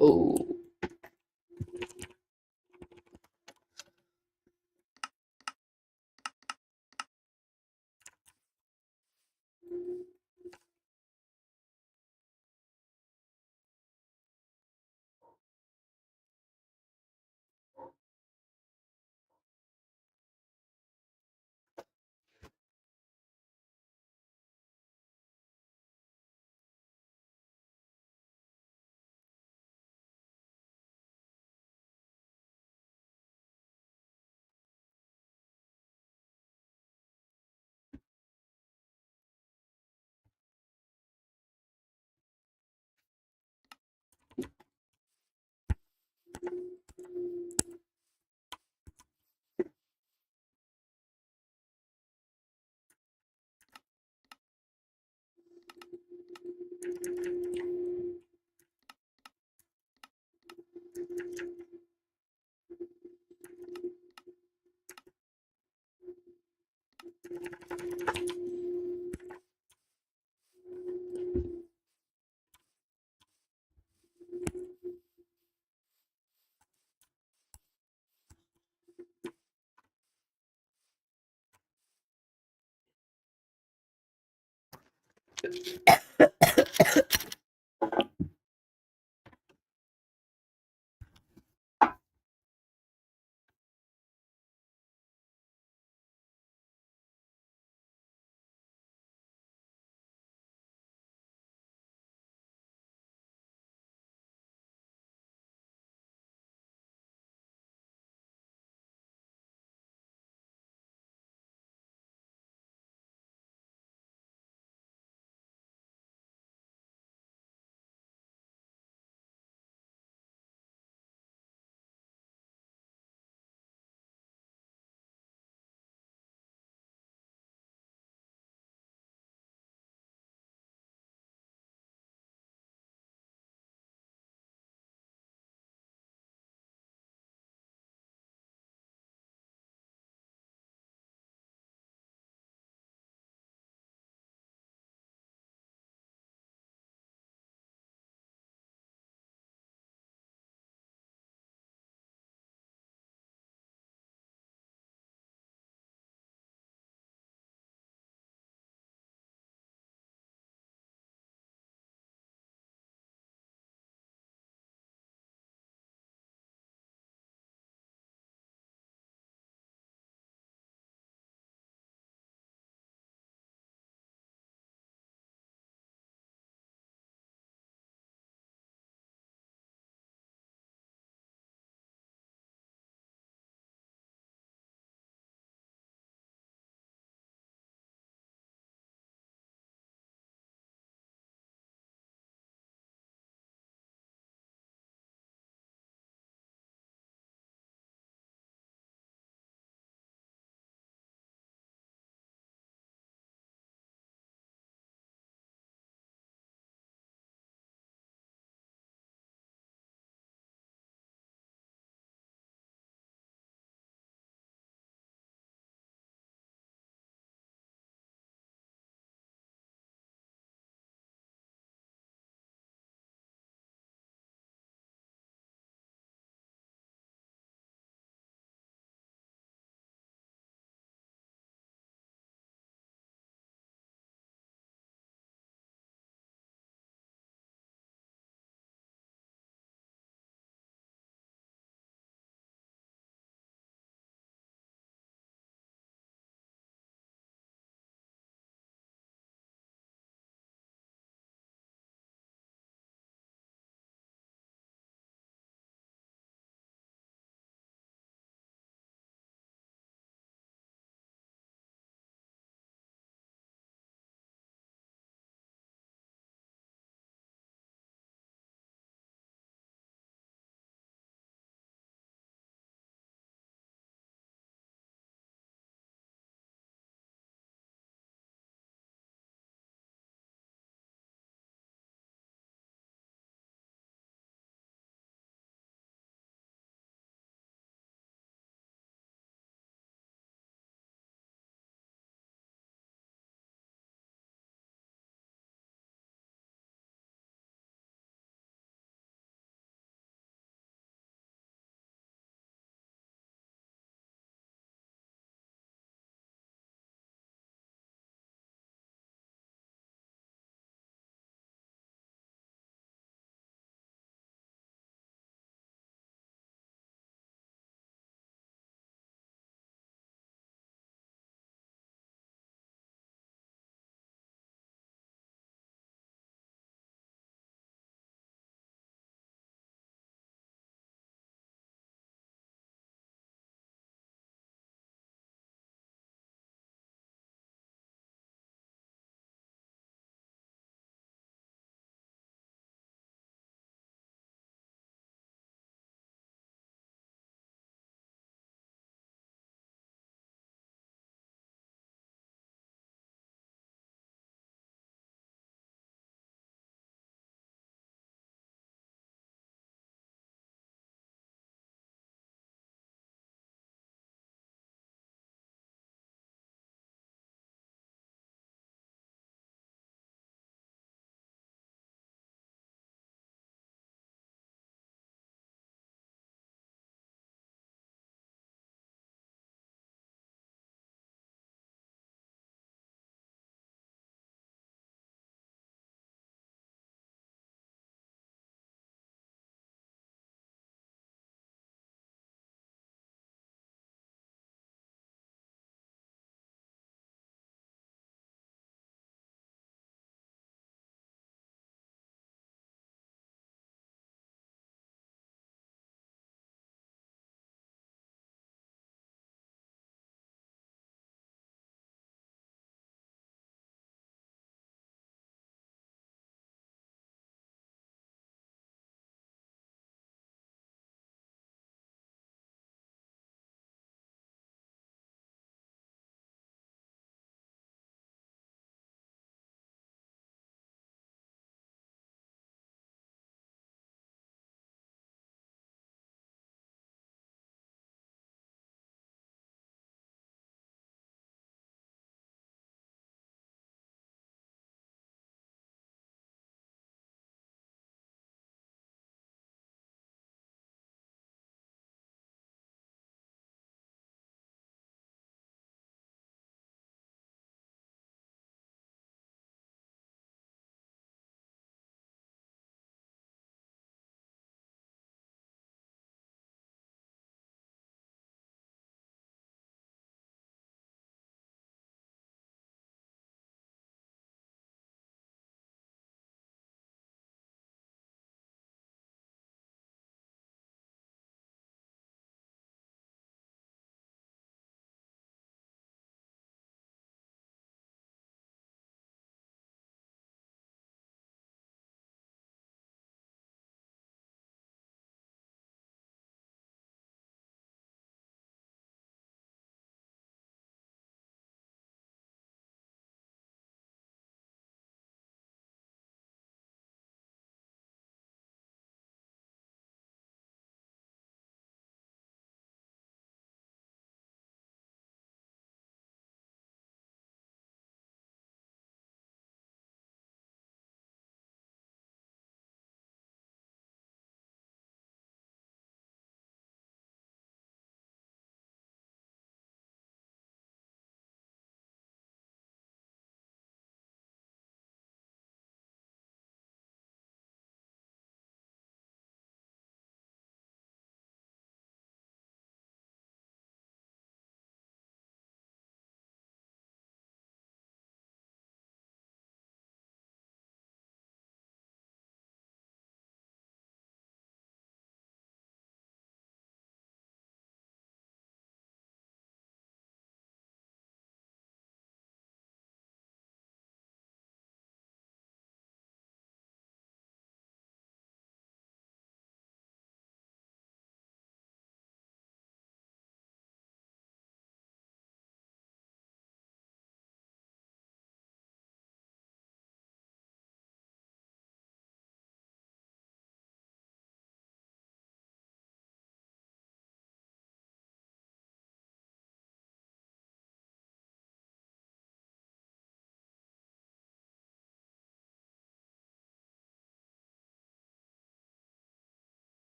Oh.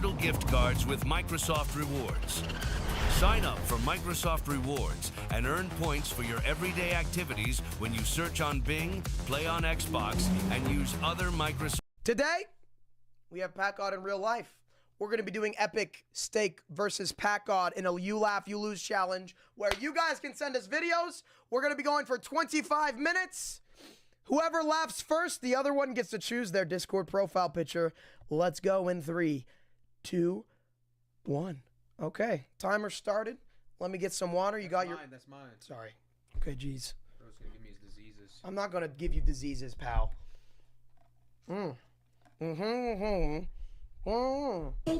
digital gift cards with Microsoft Rewards. Sign up for Microsoft Rewards and earn points for your everyday activities when you search on Bing, play on Xbox, and use other Microsoft... Today, we have Pat God in real life. We're going to be doing Epic Steak versus Pat God in a You Laugh, You Lose challenge where you guys can send us videos. We're going to be going for 25 minutes. Whoever laughs first, the other one gets to choose their Discord profile picture. Let's go in 3, 2, 1. Okay, timer started. Let me get some water. You got your... That's mine. Sorry. Okay, geez. Bro's gonna give me his diseases. I'm not going to give you diseases, pal. Don't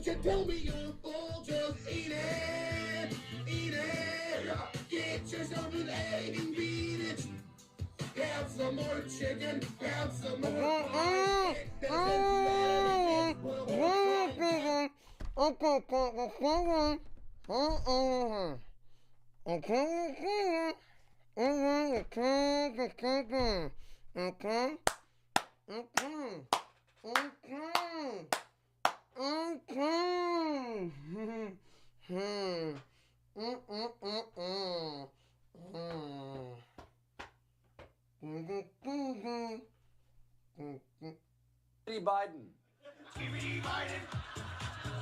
you tell me you're full, just eat it, eat it. Get yourself an egg and beat it. Have some more chicken, have some more pie. Biden. Skibidi Biden.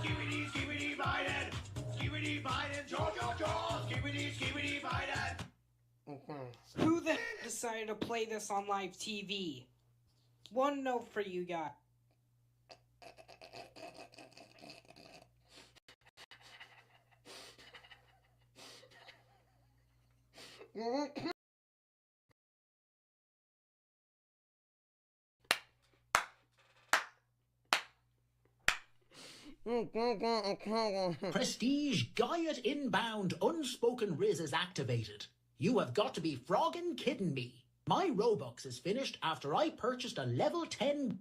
Skibidi, skibidi Biden. Skibidi Biden. Joe. Skibidi Biden. Who the heck decided to play this on live TV? One note for you guys. Prestige Guyot inbound unspoken riz is activated. You have got to be froggin' kidding me. My Robux is finished after I purchased a level 10...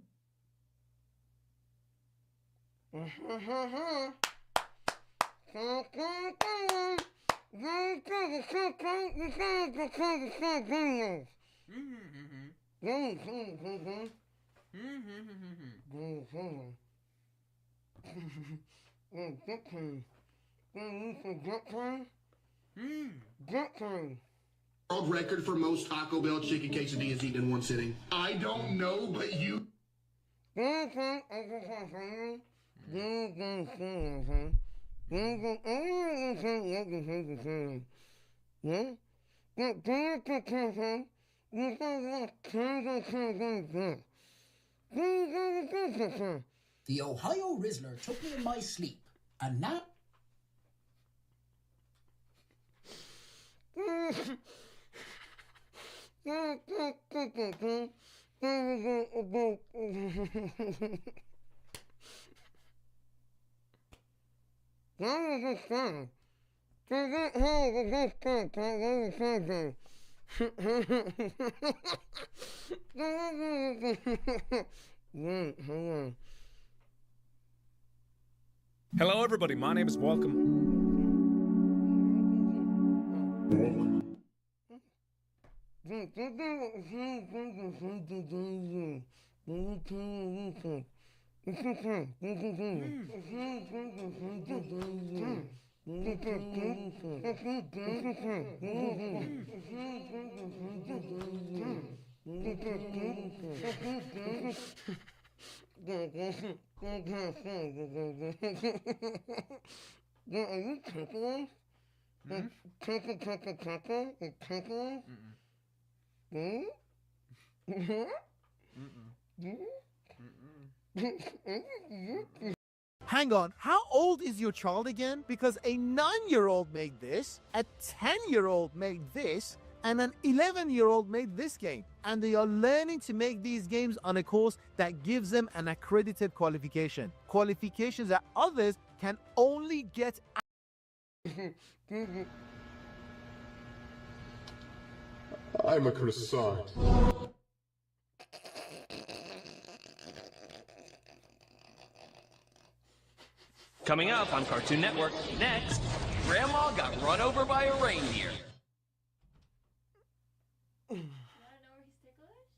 World record for most Taco Bell chicken quesadillas eaten in one sitting. I don't know, but you... The Ohio Rizzler took me in my sleep, and now... Hello, everybody. My name is Welcome. Hang on, how old is your child again? Because a 9-year-old made this, a 10-year-old made this, and an 11-year-old made this game. And they are learning to make these games on a course that gives them an accredited qualification. Qualifications that others can only get. I'm a croissant. Coming up on Cartoon Network, next, Grandma got run over by a reindeer. You wanna know where he's ticklish?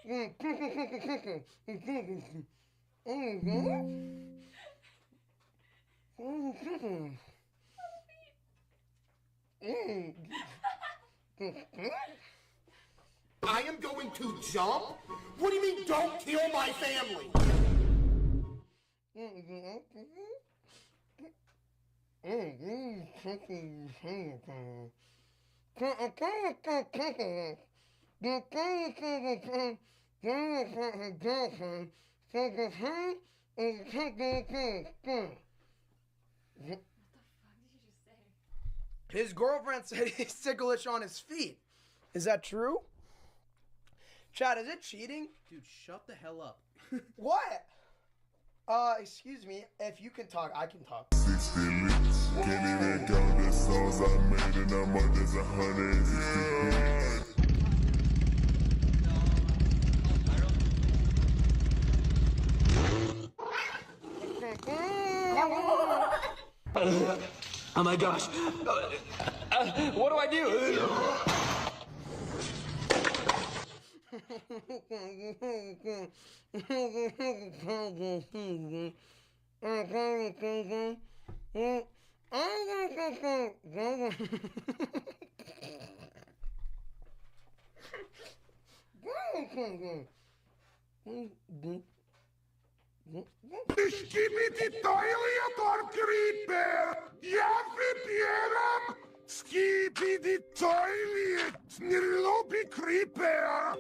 I am going to jump? What do you mean, don't kill my family? His girlfriend said he's ticklish on his feet. Is that true? Chad, is it cheating? Dude, shut the hell up. What? Excuse me. If you can talk, I can talk. Can't even count the songs I made and I'm up as 160. Oh my gosh. What do I do? Skibidi toilet creeper! Ja wybieram skibidi toilet! Nie lubi creeper!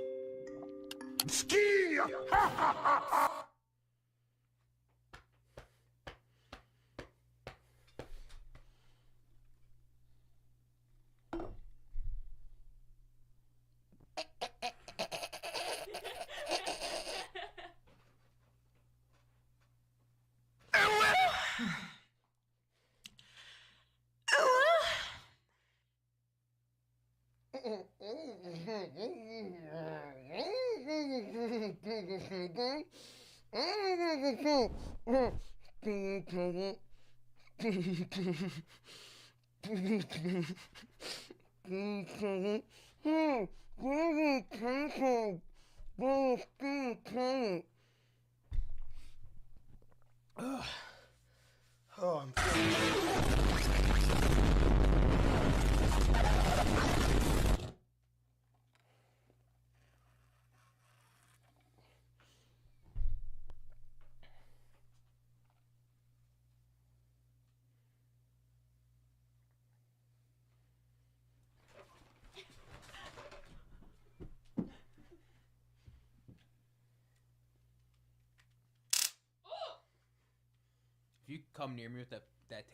Ski! Ha ha ha ha! Oh, I'm feeling If you come near me with that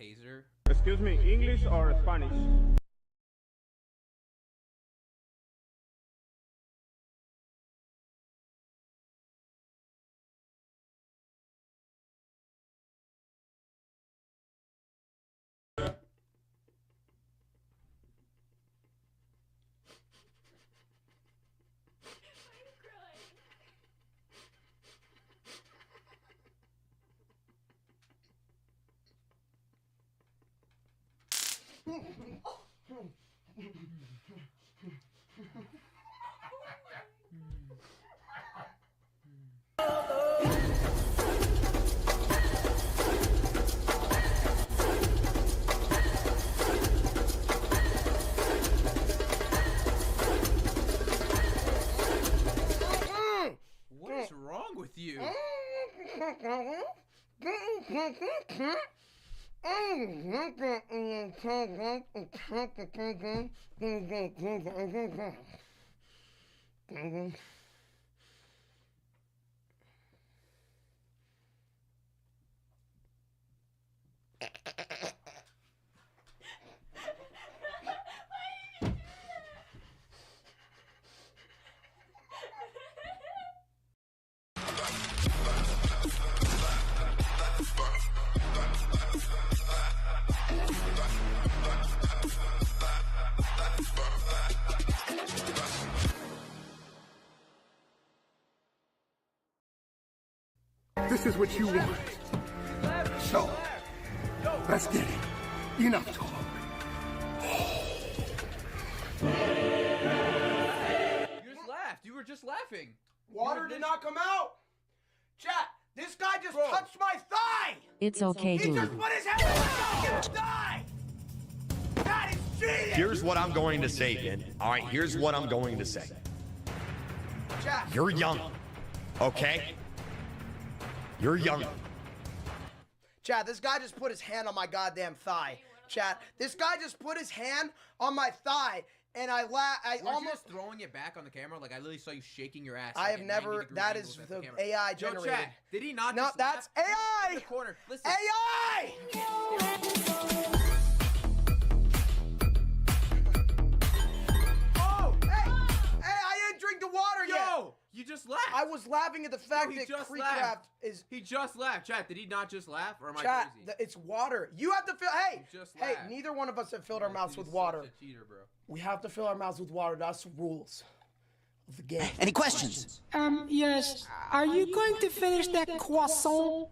taser. Excuse me, English or Spanish? What is wrong with you? This is what you want. So, let's get it. Enough talk. You just laughed. You were just laughing. Water did not come out. Chat, this guy just touched my thigh. It's okay, He dude. just put his hand on my fucking thigh. That is cheating. Here's what I'm going to say, Ben. All right, here's what I'm going to say. Chat. You're young, okay? You're young. Chat, this guy just put his hand on my goddamn thigh. Chat, this guy just put his hand on my thigh, and I Weren't almost you just throwing it back on the camera? Like I literally saw you shaking your ass. I like, have at never. 90-degree That angles is at the camera. AI Joe, generated. Chad, did he not? No, just that's laugh? AI. In the corner. Listen. AI. Oh, hey, I didn't drink the water yet. Yo, you just laughed. I was laughing at the fact he that just Creecraft laughed. is. He just laughed. Chat, did he not just laugh, or am I Chat, crazy? it's water. You have to fill. Hey, He just hey, laughed. neither one of us have filled our mouths He's with water. Such a cheater, bro. We have to fill our mouths with water. That's the rules of the game. Any questions? Yes. Are you going to finish that croissant?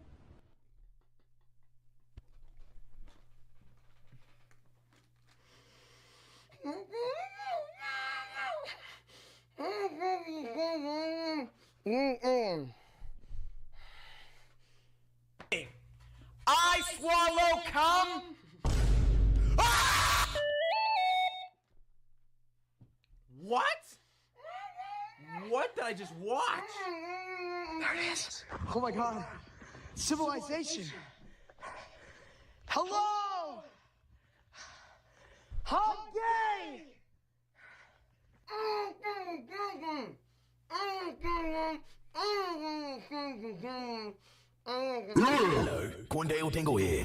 I swallow cum. What? What did I just watch? There it is. Oh my god. Civilization. Hello. I'm gay. Hello, Quandale Dingle here.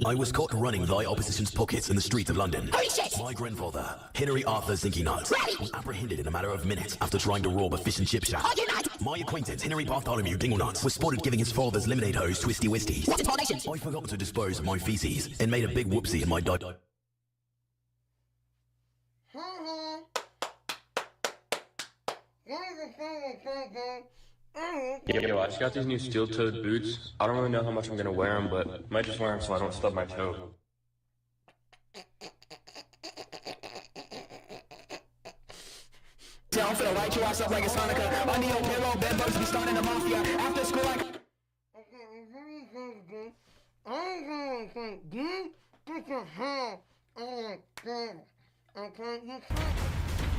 I was caught running thy opposition's pockets in the streets of London. Holy shit! My grandfather, Henry Arthur Zinky Nuts, was apprehended in a matter of minutes after trying to rob a fish and chip shop. Are you mad? My acquaintance, Henry Bartholomew Dingle Nuts, was spotted giving his father's lemonade hose twisty wisties. What incarnation? I forgot to dispose of my feces and made a big whoopsie in my Yo, I just got these new steel-toed boots. I don't really know how much I'm gonna wear them, but I might just wear them so I don't stub my toe. I'm finna light your ass up like it's Hanukkah. Under your pillow, bed bugs be starting the mafia. After school,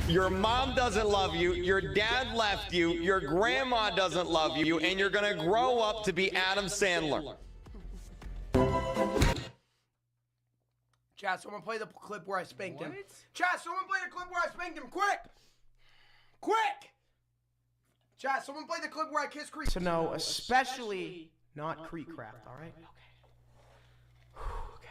Your mom doesn't love you, your dad left you, your grandma doesn't love you, and you're gonna grow up to be Adam Sandler. Chat, someone play the clip where I spanked him. Chat, someone play the clip where I spanked him. Quick! Quick! Chat, someone play the clip where I kissed Creek. So no, especially not Creekcraft, alright? Okay.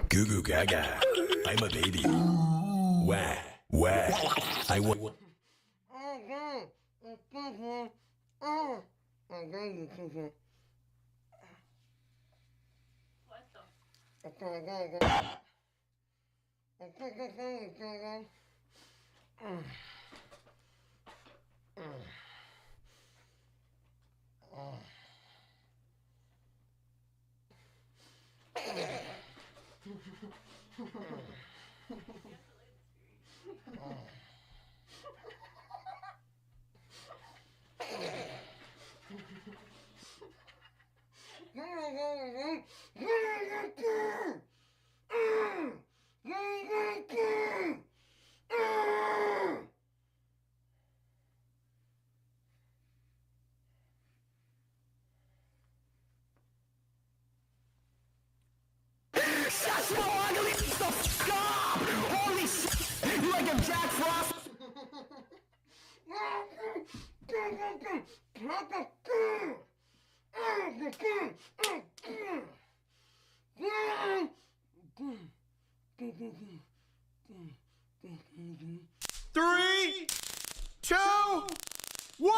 Goo goo gaga. I'm a baby. Wah, wah. I want. Shut your ugly stop! Holy shit! You like a Jack Frost? Three, two, one.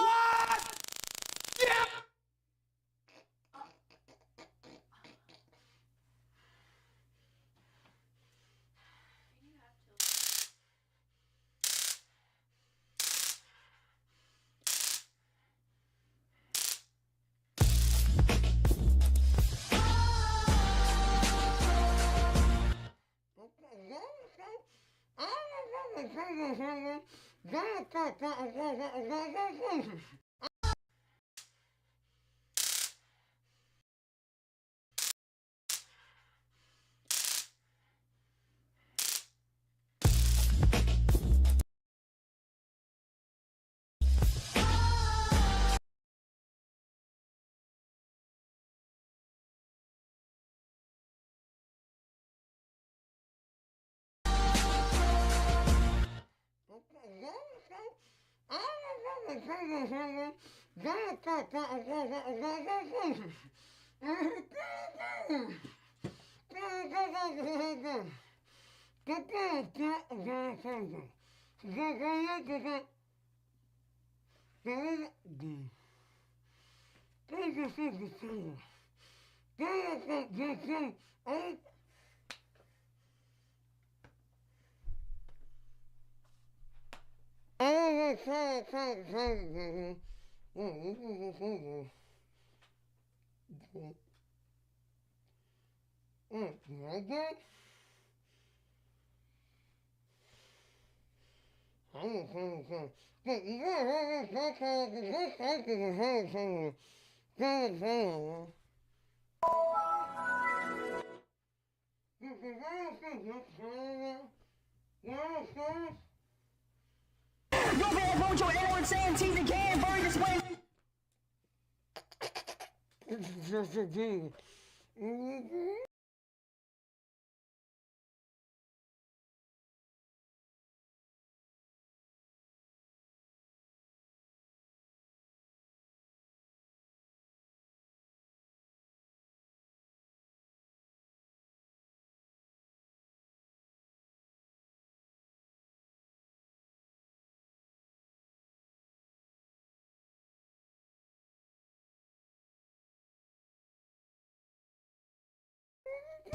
Yo, man, vote your Edward Santee again, burn this way.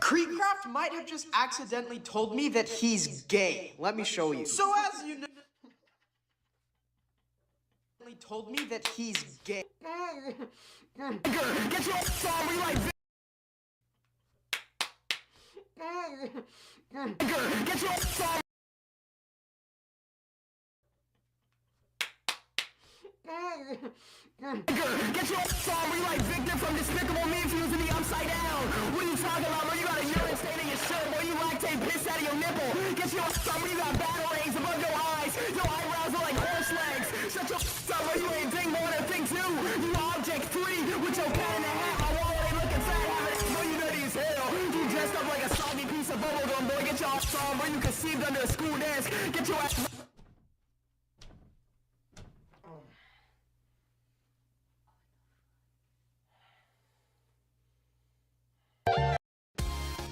Creekcraft might have just accidentally told me that he's gay. Let me show you. So as you know, told me that he's gay. Get your sorry like Get your sorry. Get your sorry like Victor from Despicable Me fusing the upside down. What are you talking about, bro? You got a urine stain in your shirt, boy. You lactate piss out of your nipple. Get your sorry, you got battle rings above your eyes. Your eyebrows are like horse legs. Shut your up, bro. You ain't thing one or thing two. You object three with your cat in the hat. My wallet ain't looking fat. Boy, you dirty as hell. You dressed up like a soggy piece of bubblegum, boy. Get your ass on, bro. You conceived under a school desk. Get your ass.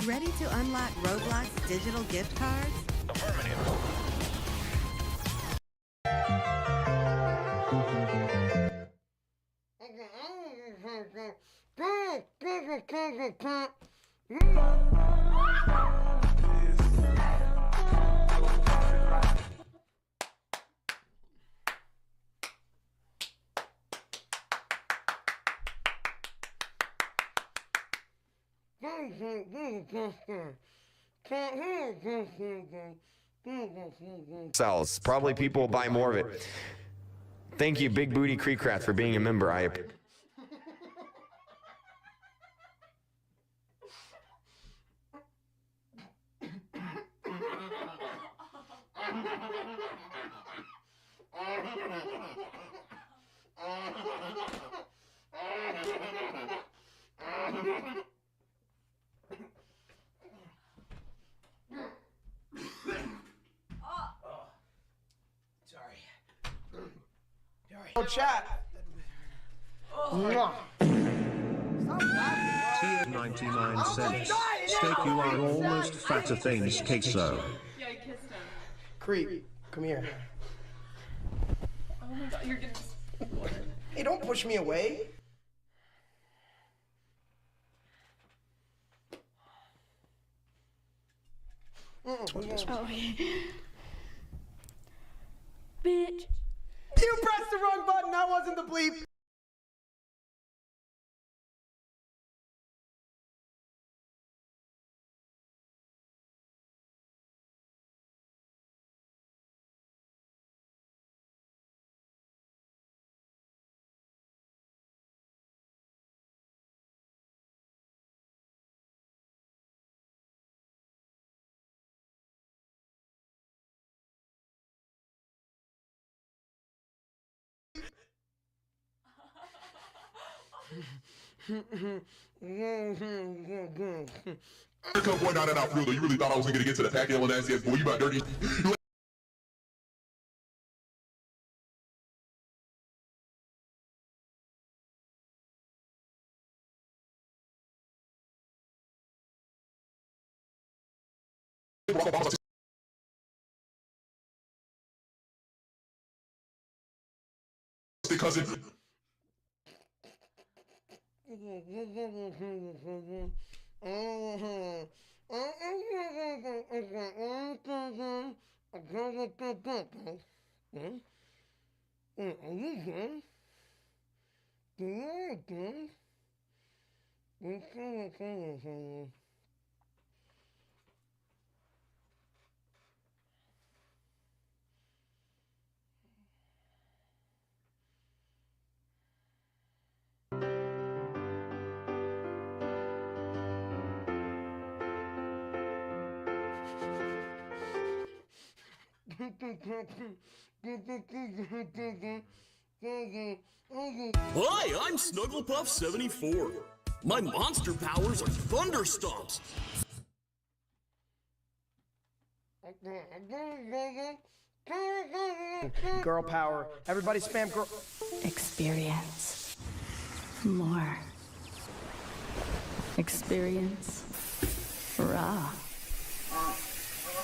Ready to unlock Roblox digital gift cards? Sells. Probably people will buy more of it. Thank you, Big Booty Creekcraft, for being a member. Oh, chat. Tier 99 cents. Steak, you are almost fatter things, queso. Yeah, I kissed him. Creep, come here. Oh my god, you're getting bored. Hey, don't push me away. Oh, okay. Bitch. You pressed the wrong button. That wasn't the bleep. Come boy, not out through though. You really thought I was gonna get to the pack and nasty ass boy. You about dirty. Cousin. Hi, I'm Snugglepuff74. My monster powers are thunderstomps. Girl power. Everybody spam girl. Experience. More. Experience. Raw.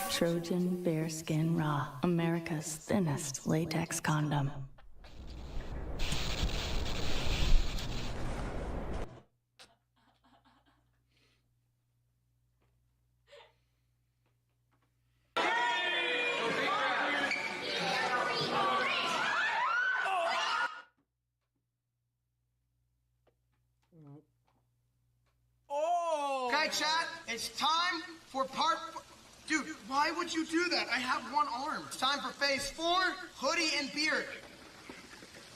Trojan Bearskin Raw. America's thinnest latex condom. Okay, chat, it's time for part. Dude, why would you do that? I have one arm. It's time for phase 4, hoodie and beard.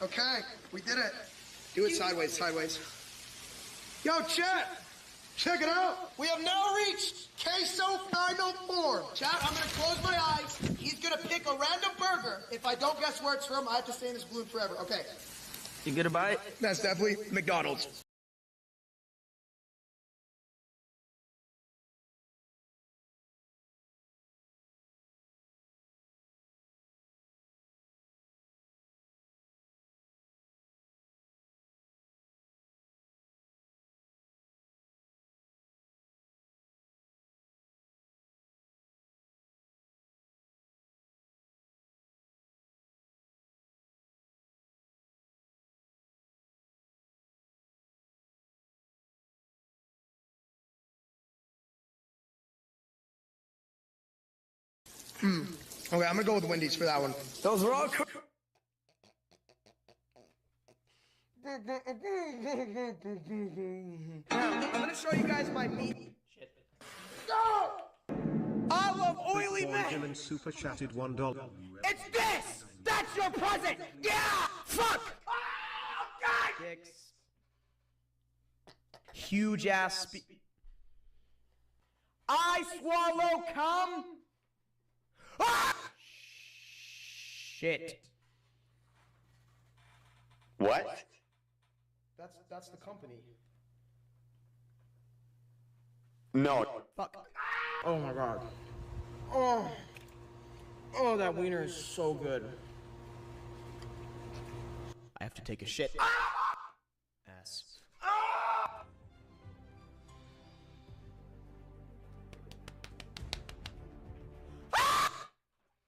Okay, we did it. Do it sideways, sideways. Yo, chat, check it out. We have now reached queso final form. Chat, I'm gonna close my eyes. He's gonna pick a random burger. If I don't guess where it's from, I have to stay in this balloon forever. Okay. You get a bite? That's definitely McDonald's. Okay, I'm gonna go with Wendy's for that one. Those are all. I'm gonna show you guys my meat. No! I love oily men. Dylan super chatted $1. It's this! That's your present! Yeah! Fuck! Oh, God! Dicks. Huge ass. I swallow cum. Ah! Shit. What? That's the company. No. Fuck. Oh my god. Oh. Oh, that wiener is so good. I have to take a shit. Ass.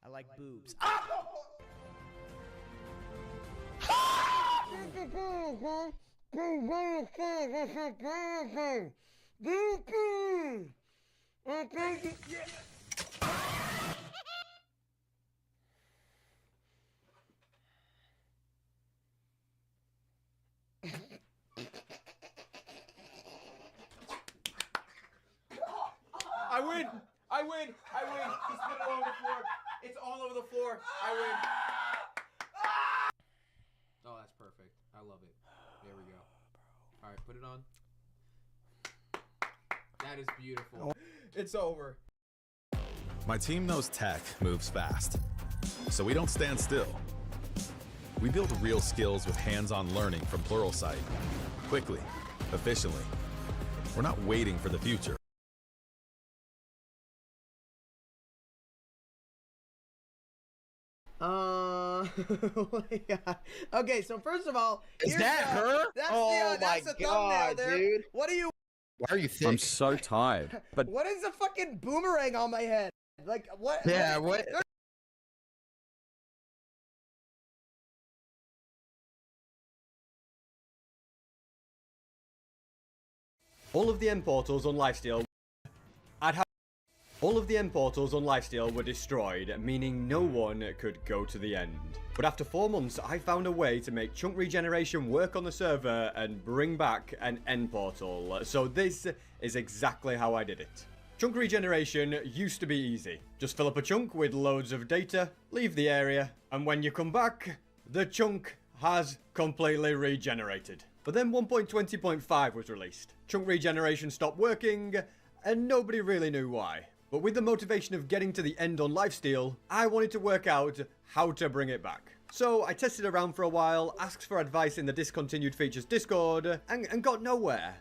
I like boobs. I win! I win! I win! He's spit all over the floor. It's all over the floor. I win. Oh, that's perfect. I love it. There we go. All right, put it on. That is beautiful. It's over. My team knows tech moves fast, so we don't stand still. We build real skills with hands-on learning from Pluralsight. Quickly, efficiently. We're not waiting for the future. Okay, so first of all, Is that her? That's the thumbnail there. Dude. What are you? Why are you thick? I'm so tired. But What is the fucking boomerang on my head? Like what? Yeah, what? All of the end portals on Lifesteal All of the end portals on Lifesteal were destroyed, meaning no one could go to the end. But after 4 months, I found a way to make chunk regeneration work on the server and bring back an end portal. So this is exactly how I did it. Chunk regeneration used to be easy. Just fill up a chunk with loads of data, leave the area, and when you come back, the chunk has completely regenerated. But then 1.20.5 was released. Chunk regeneration stopped working, and nobody really knew why. But with the motivation of getting to the end on Lifesteal, I wanted to work out how to bring it back. So I tested around for a while, asked for advice in the Discontinued Features Discord, and got nowhere.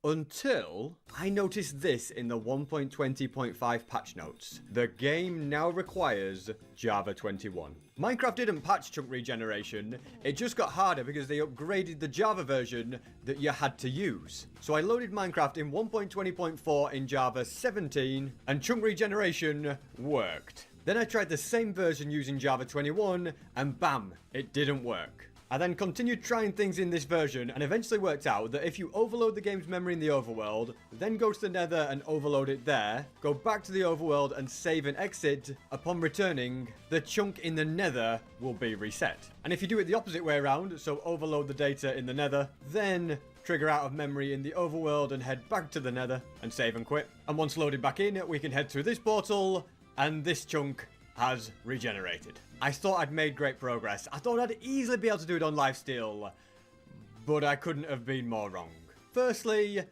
Until I noticed this in the 1.20.5 patch notes. The game now requires Java 21. Minecraft didn't patch chunk regeneration, it just got harder because they upgraded the Java version that you had to use. So I loaded Minecraft in 1.20.4 in Java 17, and chunk regeneration worked. Then I tried the same version using Java 21, and bam, it didn't work. I then continued trying things in this version and eventually worked out that if you overload the game's memory in the overworld, then go to the nether and overload it there, go back to the overworld and save and exit, upon returning, the chunk in the nether will be reset. And if you do it the opposite way around, so overload the data in the nether, then trigger out of memory in the overworld and head back to the nether and save and quit. And once loaded back in, we can head through this portal and this chunk has regenerated. I thought I'd made great progress. I thought I'd easily be able to do it on Lifesteal, but I couldn't have been more wrong. Firstly,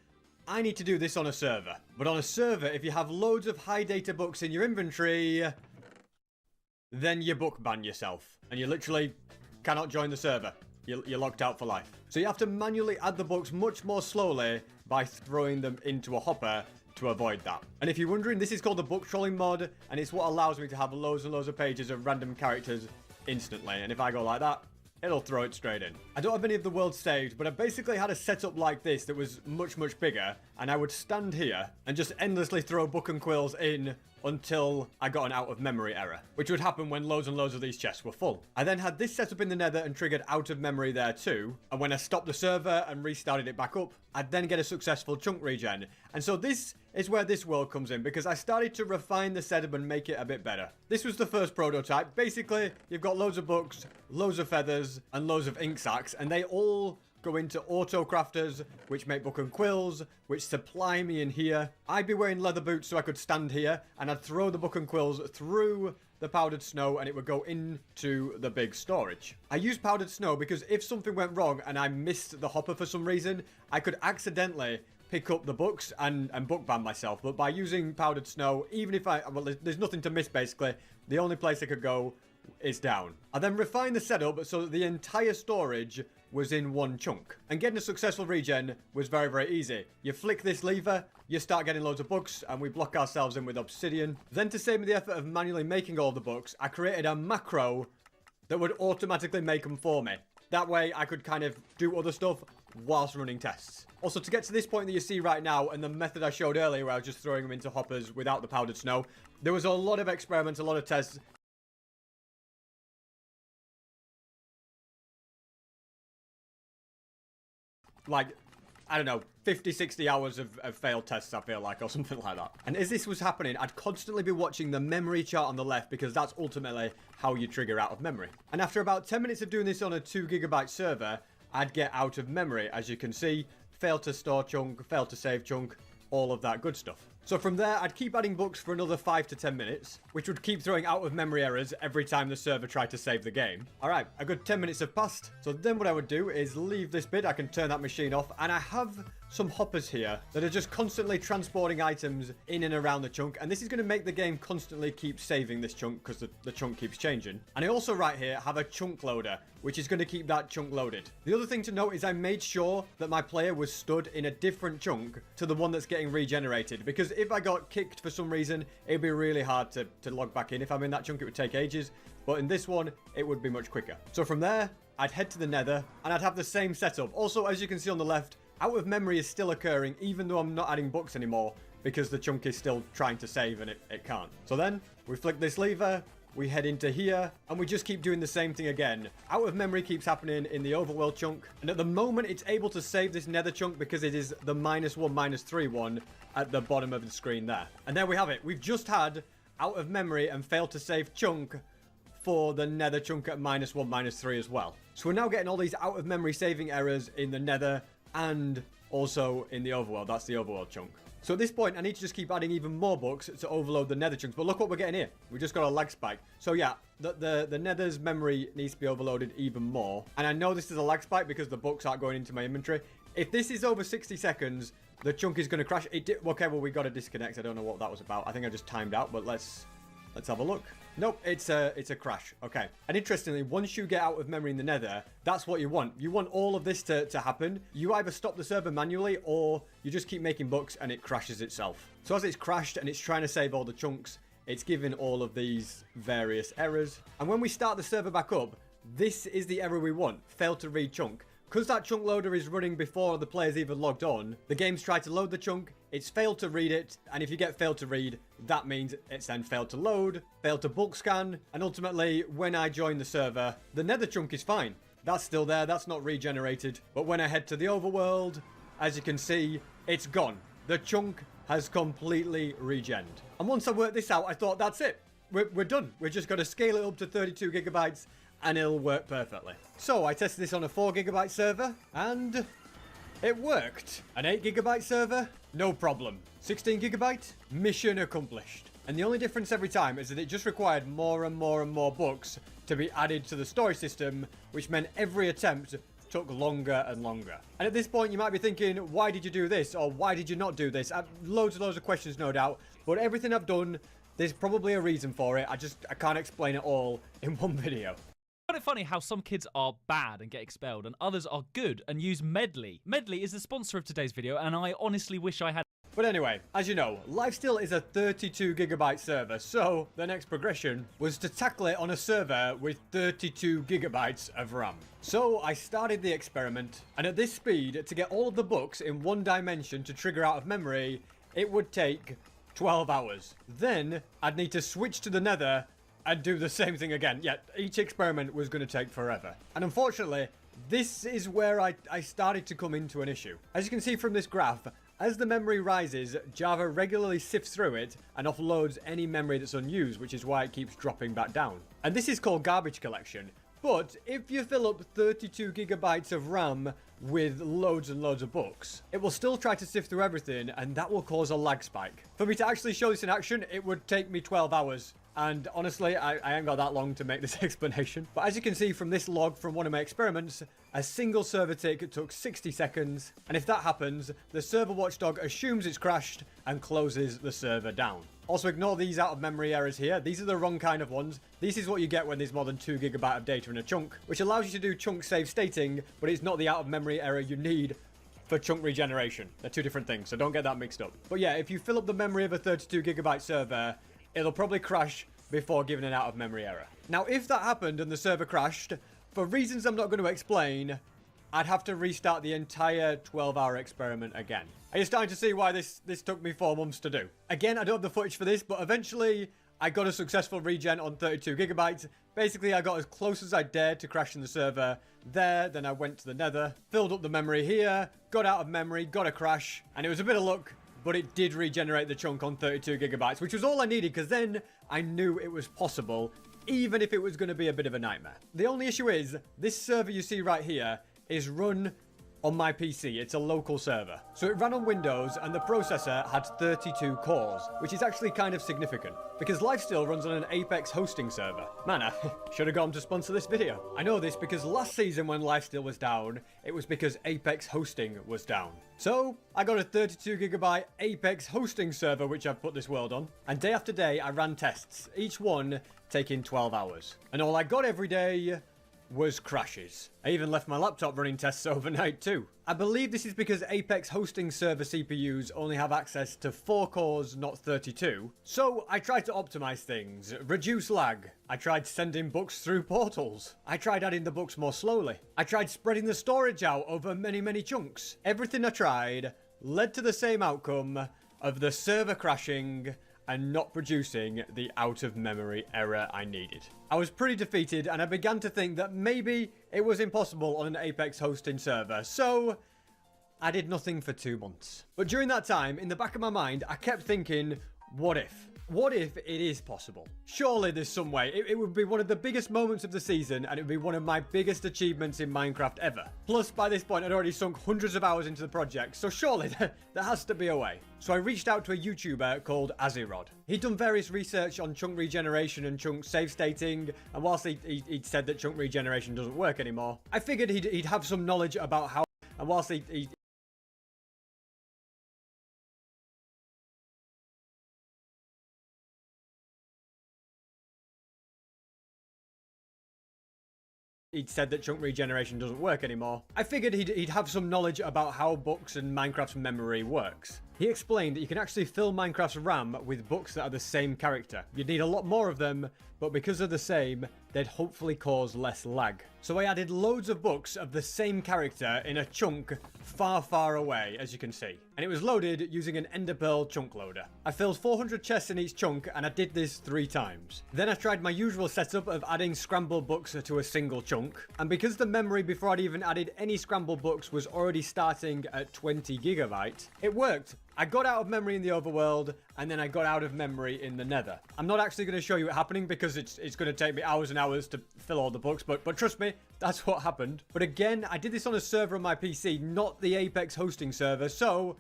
I need to do this on a server. But on a server, if you have loads of high data books in your inventory, then you book ban yourself. And you literally cannot join the server. You're locked out for life. So you have to manually add the books much more slowly by throwing them into a hopper to avoid that. And if you're wondering, this is called the book trolling mod, and it's what allows me to have loads and loads of pages of random characters instantly. And if I go like that, it'll throw it straight in. I don't have any of the worlds saved, but I basically had a setup like this that was much, much bigger, and I would stand here and just endlessly throw book and quills in until I got an out of memory error, which would happen when loads and loads of these chests were full. I then had this set up in the nether and triggered out of memory there too, and when I stopped the server and restarted it back up, I'd then get a successful chunk regen. And so this is where this world comes in, because I started to refine the setup and make it a bit better. This was the first prototype. Basically, you've got loads of books, loads of feathers, and loads of ink sacs, and they all go into auto crafters, which make book and quills, which supply me in here. I'd be wearing leather boots so I could stand here, and I'd throw the book and quills through the powdered snow, and it would go into the big storage. I used powdered snow because if something went wrong and I missed the hopper for some reason, I could accidentally pick up the books and book ban myself. But by using powdered snow, even if well, there's nothing to miss basically, the only place I could go is down. I then refined the setup so that the entire storage was in one chunk. And getting a successful regen was very, very easy. You flick this lever, you start getting loads of books, and we block ourselves in with obsidian. Then to save me the effort of manually making all the books, I created a macro that would automatically make them for me. That way I could kind of do other stuff whilst running tests. Also, to get to this point that you see right now, and the method I showed earlier where I was just throwing them into hoppers without the powdered snow, there was a lot of experiments, a lot of tests. Like, I don't know, 50, 60 hours of failed tests, I feel like, or something like that. And as this was happening, I'd constantly be watching the memory chart on the left because that's ultimately how you trigger out of memory. And after about 10 minutes of doing this on a 2 GB server, I'd get out of memory. As you can see, failed to store chunk, failed to save chunk, all of that good stuff. So from there, I'd keep adding books for another 5 to 10 minutes, which would keep throwing out of memory errors every time the server tried to save the game. All right, a good 10 minutes have passed. So then what I would do is leave this bit. I can turn that machine off, and I have some hoppers here that are just constantly transporting items in and around the chunk. And this is going to make the game constantly keep saving this chunk because the chunk keeps changing. And I also right here have a chunk loader. which is going to keep that chunk loaded. The other thing to note is I made sure that my player was stood in a different chunk to the one that's getting regenerated, because if I got kicked for some reason, it'd be really hard to log back in. If I'm in that chunk, it would take ages, but in this one, it would be much quicker. So from there, I'd head to the nether, and I'd have the same setup. Also, as you can see on the left, out of memory is still occurring, even though I'm not adding books anymore, because the chunk is still trying to save and it can't. So then, we flick this lever, we head into here, and we just keep doing the same thing again. Out of memory keeps happening in the overworld chunk, and at the moment it's able to save this nether chunk because it is the -1, -3 one at the bottom of the screen there. And there we have it. We've just had out of memory and failed to save chunk for the nether chunk at -1, -3 as well. So we're now getting all these out of memory saving errors in the nether and also in the overworld. That's the overworld chunk. So at this point, I need to just keep adding even more books to overload the nether chunks. But look what we're getting here. We just got a lag spike. So yeah, the nether's memory needs to be overloaded even more. And I know this is a lag spike because the books aren't going into my inventory. If this is over 60 seconds, the chunk is going to crash. Okay, well, we got to disconnect. I don't know what that was about. I think I just timed out, but let's have a look. Nope, it's a crash. Okay. And interestingly, once you get out of memory in the nether, that's what you want. You want all of this to happen. You either stop the server manually or you just keep making books and it crashes itself. So as it's crashed and it's trying to save all the chunks, it's giving all of these various errors. And when we start the server back up, this is the error we want. Fail to read chunk. Because that chunk loader is running before the player's even logged on, the game's tried to load the chunk, it's failed to read it, and if you get failed to read, that means it's then failed to load, failed to bulk scan, and ultimately, when I join the server, the nether chunk is fine. That's still there, that's not regenerated, but when I head to the overworld, as you can see, it's gone. The chunk has completely regened. And once I worked this out, I thought, that's it. We're done. We're just going to scale it up to 32 gigabytes, and it'll work perfectly. So I tested this on a 4 gigabyte server, and it worked. An 8 gigabyte server, no problem. 16 gigabyte, mission accomplished. And the only difference every time is that it just required more and more and more books to be added to the storage system, which meant every attempt took longer and longer. And at this point, you might be thinking, why did you do this? Or why did you not do this? Loads of questions, no doubt. But everything I've done, there's probably a reason for it. I can't explain it all in one video. I find it funny how some kids are bad and get expelled and others are good and use Medley. Medley is the sponsor of today's video and I honestly wish I had. But anyway, as you know, Lifesteal is a 32 gigabyte server, so the next progression was to tackle it on a server with 32 gigabytes of RAM. So I started the experiment, and at this speed, to get all of the books in one dimension to trigger out of memory, it would take 12 hours. Then I'd need to switch to the nether and do the same thing again. Yeah, each experiment was going to take forever. And unfortunately, this is where I started to come into an issue. As you can see from this graph, as the memory rises, Java regularly sifts through it and offloads any memory that's unused, which is why it keeps dropping back down. And this is called garbage collection. But if you fill up 32 gigabytes of RAM with loads and loads of books, it will still try to sift through everything, and that will cause a lag spike. For me to actually show this in action, it would take me 12 hours. And honestly, I ain't got that long to make this explanation. But as you can see from this log from one of my experiments, a single server tick took 60 seconds. And if that happens, the server watchdog assumes it's crashed and closes the server down. Also, ignore these out of memory errors here. These are the wrong kind of ones. This is what you get when there's more than 2 gigabyte of data in a chunk, which allows you to do chunk save stating, but it's not the out of memory error you need for chunk regeneration. They're two different things, so don't get that mixed up. But yeah, if you fill up the memory of a 32 gigabyte server, it'll probably crash before giving an out of memory error. Now, if that happened and the server crashed, for reasons I'm not going to explain, I'd have to restart the entire 12-hour experiment again. Are you starting to see why this took me 4 months to do? Again, I don't have the footage for this, but eventually I got a successful regen on 32 gigabytes. Basically, I got as close as I dared to crashing the server there. Then I went to the nether, filled up the memory here, got out of memory, got a crash, and it was a bit of luck, but it did regenerate the chunk on 32 gigabytes, which was all I needed, because then I knew it was possible, even if it was going to be a bit of a nightmare. The only issue is, this server you see right here is run on my PC. It's a local server. So it ran on Windows, and the processor had 32 cores, which is actually kind of significant, because Lifesteal runs on an Apex hosting server. Man, I should have gone to sponsor this video. I know this because last season when Lifesteal was down, it was because Apex hosting was down. So I got a 32 gigabyte Apex hosting server, which I've put this world on, and day after day I ran tests, each one taking 12 hours. And all I got every day was crashes. I even left my laptop running tests overnight too. I believe this is because Apex hosting server CPUs only have access to 4 cores, not 32. So I tried to optimize things, reduce lag. I tried sending books through portals. I tried adding the books more slowly. I tried spreading the storage out over many chunks. Everything I tried led to the same outcome of the server crashing and not producing the out-of-memory error I needed. I was pretty defeated, and I began to think that maybe it was impossible on an Apex hosting server, so I did nothing for 2 months. But during that time, in the back of my mind, I kept thinking, what if? What if it is possible? Surely there's some way. It would be one of the biggest moments of the season, and it would be one of my biggest achievements in Minecraft ever. Plus, by this point, I'd already sunk hundreds of hours into the project, so surely there has to be a way. So I reached out to a YouTuber called Azirod. He'd done various research on chunk regeneration and chunk save stating, and whilst he'd said that chunk regeneration doesn't work anymore, I figured he'd have some knowledge about how, and whilst he'd said that chunk regeneration doesn't work anymore, I figured he'd have some knowledge about how books and Minecraft's memory works. He explained that you can actually fill Minecraft's RAM with books that are the same character. You'd need a lot more of them, but because they're the same, they'd hopefully cause less lag. So I added loads of books of the same character in a chunk far away, as you can see. And it was loaded using an Ender Pearl chunk loader. I filled 400 chests in each chunk, and I did this 3 times. Then I tried my usual setup of adding scrambled books to a single chunk. And because the memory before I'd even added any scrambled books was already starting at 20 gigabyte, it worked. I got out of memory in the overworld, and then I got out of memory in the nether. I'm not actually going to show you it happening because it's going to take me hours and hours to fill all the books, but trust me, that's what happened. But again, I did this on a server on my PC, not the Apex hosting server, so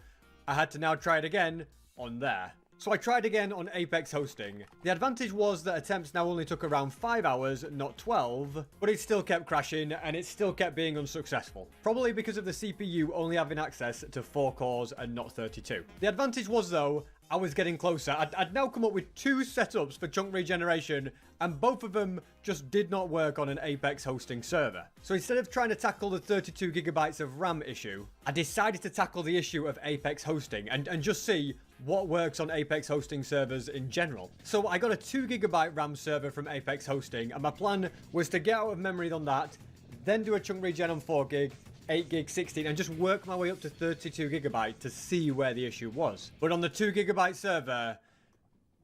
I had to now try it again on there. So I tried again on Apex hosting. The advantage was that attempts now only took around 5 hours, not 12, but it still kept crashing and it still kept being unsuccessful. Probably because of the CPU only having access to 4 cores and not 32. The advantage was though, I was getting closer. I'd now come up with 2 setups for chunk regeneration, and both of them just did not work on an Apex hosting server. So instead of trying to tackle the 32 gigabytes of RAM issue, I decided to tackle the issue of Apex hosting and just see what works on Apex hosting servers in general. So I got a 2 gigabyte RAM server from Apex hosting, and my plan was to get out of memory on that, then do a chunk regen on 4 gig, 8 gig, 16, and just work my way up to 32 gigabyte to see where the issue was. But on the 2 gigabyte server,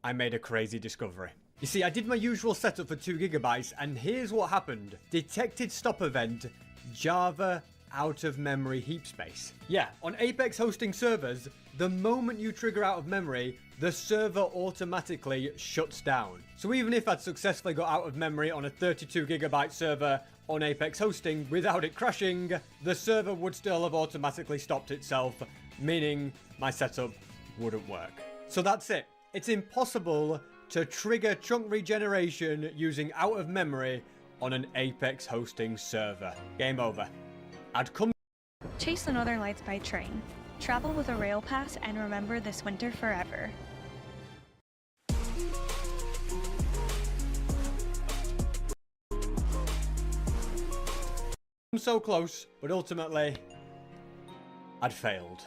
I made a crazy discovery. You see, I did my usual setup for 2 gigabytes, and here's what happened. Detected stop event, Java out of memory heap space. Yeah, on Apex hosting servers, the moment you trigger out of memory, the server automatically shuts down. So even if I'd successfully got out of memory on a 32 gigabyte server on Apex hosting without it crashing, the server would still have automatically stopped itself, meaning my setup wouldn't work. So that's it. It's impossible to trigger chunk regeneration using out of memory on an Apex hosting server. Game over. I'd come. Chase the Northern Lights by train. Travel with a rail pass and remember this winter forever. I'm so close, but ultimately, I'd failed.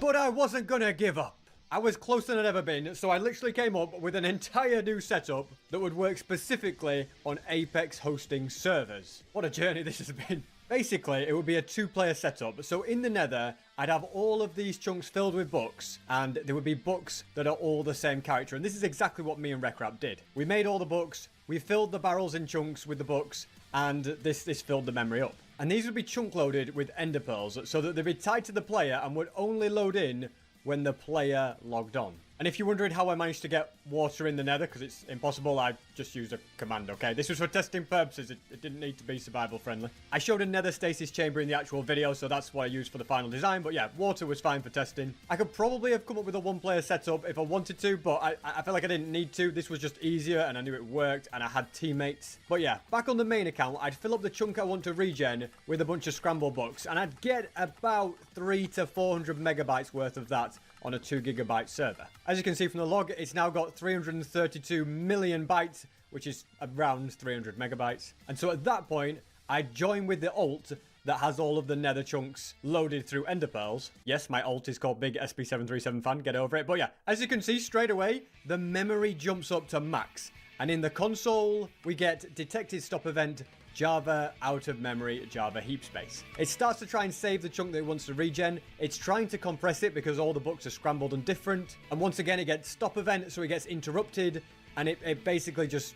But I wasn't gonna give up. I was closer than I'd ever been, so I literally came up with an entire new setup that would work specifically on Apex hosting servers. What a journey this has been. Basically, it would be a 2-player setup. So in the nether, I'd have all of these chunks filled with books, and there would be books that are all the same character. And this is exactly what me and Rekrap did. We made all the books, we filled the barrels in chunks with the books, and this filled the memory up. And these would be chunk loaded with ender pearls, so that they'd be tied to the player and would only load in when the player logged on. And if you're wondering how I managed to get water in the nether, because it's impossible, I just used a command, okay? This was for testing purposes, it didn't need to be survival friendly. I showed a nether stasis chamber in the actual video, so that's what I used for the final design, but yeah, water was fine for testing. I could probably have come up with a 1-player setup if I wanted to, but I felt like I didn't need to. This was just easier, and I knew it worked, and I had teammates. But yeah, back on the main account, I'd fill up the chunk I want to regen with a bunch of scramble books, and I'd get about 300 to 400 megabytes worth of that on a 2 gigabyte server. As you can see from the log, it's now got 332 million bytes which is around 300 megabytes. And so at that point, I join with the alt that has all of the nether chunks loaded through ender pearls. Yes, my alt is called Big SP737 Fan, get over it. But yeah, as you can see straight away, the memory jumps up to max. And in the console, we get detected stop event, Java out of memory, Java heap space. It starts to try and save the chunk that it wants to regen. It's trying to compress it because all the books are scrambled and different. And once again, it gets stop event, so it gets interrupted. And it basically just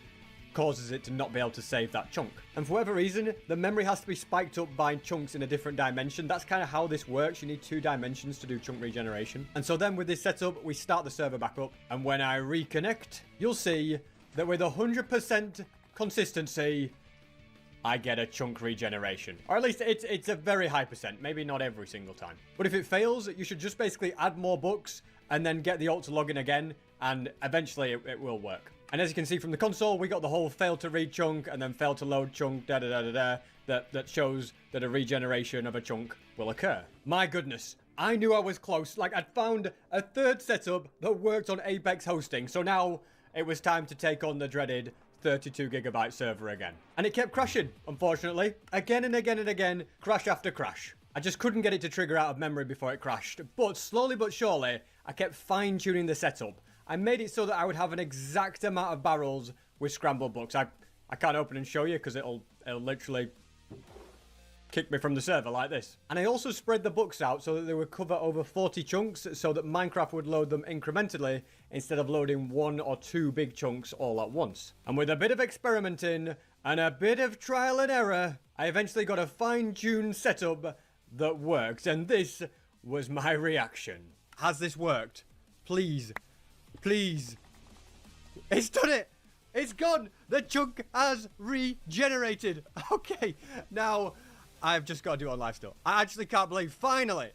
causes it to not be able to save that chunk. And for whatever reason, the memory has to be spiked up by chunks in a different dimension. That's kind of how this works. You need 2 dimensions to do chunk regeneration. And so then with this setup, we start the server back up. And when I reconnect, you'll see that with 100% consistency, I get a chunk regeneration. Or at least it's a very high percent. Maybe not every single time. But if it fails, you should just basically add more books and then get the alt to log in again. And eventually it will work. And as you can see from the console, we got the whole fail to read chunk and then fail to load chunk, that shows that a regeneration of a chunk will occur. My goodness, I knew I was close. Like, I'd found a third setup that worked on Apex hosting. So now it was time to take on the dreaded 32 gigabyte server again. And it kept crashing, unfortunately. Again and again and again, crash after crash. I just couldn't get it to trigger out of memory before it crashed. But slowly but surely, I kept fine-tuning the setup. I made it so that I would have an exact amount of barrels with scrambled books. I can't open and show you because it'll literally kick me from the server like this. And I also spread the books out so that they would cover over 40 chunks so that Minecraft would load them incrementally instead of loading 1 or 2 big chunks all at once. And with a bit of experimenting and a bit of trial and error, I eventually got a fine-tuned setup that works. And this was my reaction. Has this worked? Please. Please. It's done it. It's gone. The chunk has regenerated. Okay. Now, I've just got to do it on live still. I actually can't believe, finally,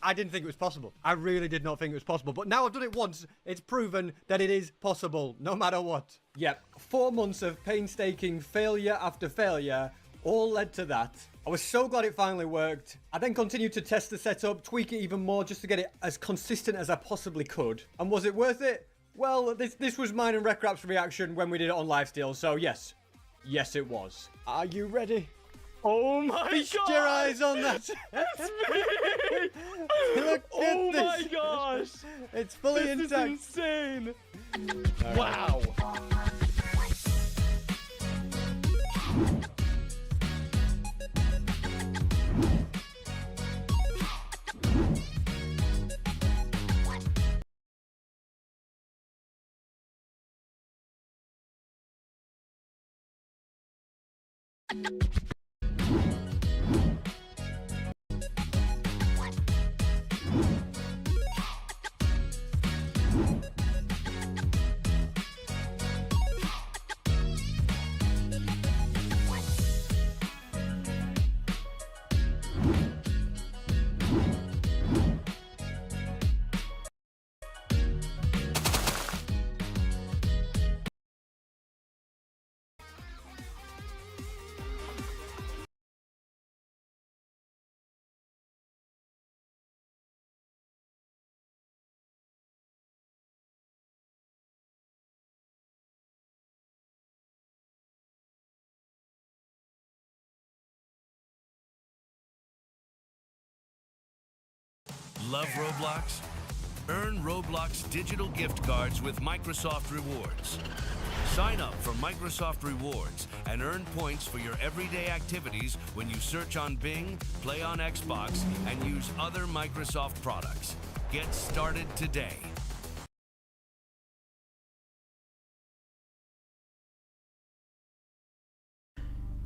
I didn't think it was possible. I really did not think it was possible. But now I've done it once. It's proven that it is possible, no matter what. Yep. 4 months of painstaking failure after failure all led to that. I was so glad it finally worked. I then continued to test the setup, tweak it even more just to get it as consistent as I possibly could. And was it worth it? Well, this was mine and Recrap's reaction when we did it on Lifesteal, so yes. Yes, it was. Are you ready? Oh my god! Feast your eyes on that! It's me! Look oh at this. My gosh! It's fully intact. intact. This is insane! Right. Wow! Love Roblox? Earn Roblox digital gift cards with Microsoft Rewards. Sign up for Microsoft Rewards and earn points for your everyday activities when you search on Bing, play on Xbox, and use other Microsoft products. Get started today.